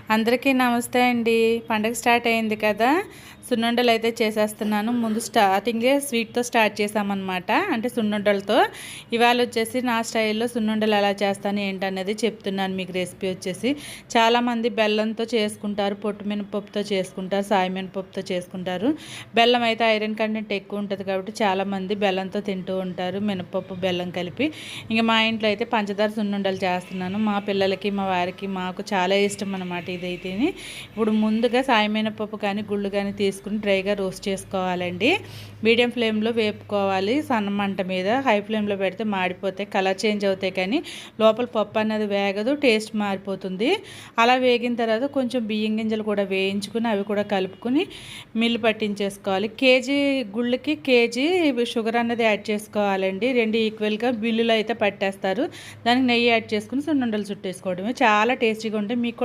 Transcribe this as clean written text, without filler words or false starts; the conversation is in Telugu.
అందరికీ నమస్తే అండి. పండగ స్టార్ట్ అయింది కదా! సున్నుండలు అయితే చేసేస్తున్నాను. ముందు స్టార్టింగే స్వీట్‌తో స్టార్ట్ చేశామన్నమాట. అంటే సున్నుండలతో. ఇవాళ వచ్చేసి నా స్టైల్‌లో సున్నుండలు ఎలా చేస్తాను ఏంటనేది చెప్తున్నాను మీకు రెసిపీ వచ్చేసి. చాలామంది బెల్లంతో చేసుకుంటారు, పొట్టు మినపప్పుతో చేసుకుంటారు, సాయి మినపప్పుతో చేసుకుంటారు. బెల్లం అయితే ఐరన్ కంటెంట్ ఎక్కువ ఉంటుంది కాబట్టి చాలామంది బెల్లంతో తింటూ ఉంటారు. మినపప్పు, బెల్లం కలిపి. ఇంక మా ఇంట్లో అయితే పంచదార సున్నుండలు చేస్తున్నాను. మా పిల్లలకి, మా వారికి, మాకు చాలా ఇష్టం అన్నమాట ఇదైతేని. ఇప్పుడు ముందుగా సాయి మినపప్పు కానీ గుళ్ళు కానీ తీసుకుని డ్రైగా రోస్ట్ చేసుకోవాలండి. మీడియం ఫ్లేమ్లో వేపుకోవాలి సన్న మంట మీద. హై ఫ్లేమ్లో పెడితే మాడిపోతాయి, కలర్ చేంజ్ అవుతాయి, కానీ లోపల పప్పు అనేది వేగదు, టేస్ట్ మారిపోతుంది. అలా వేగిన తర్వాత కొంచెం బియ్యం గింజలు కూడా వేయించుకుని అవి కూడా కలుపుకొని మిల్లు పట్టించేసుకోవాలి. కేజీ గుళ్ళకి కేజీ షుగర్ అనేది యాడ్ చేసుకోవాలండి. రెండు ఈక్వల్గా బిల్లులో అయితే పట్టేస్తారు. దానికి నెయ్యి యాడ్ చేసుకుని సున్నుండలు చుట్టేసుకోవడమే. చాలా టేస్టీగా ఉంటాయి. మీకు కూడా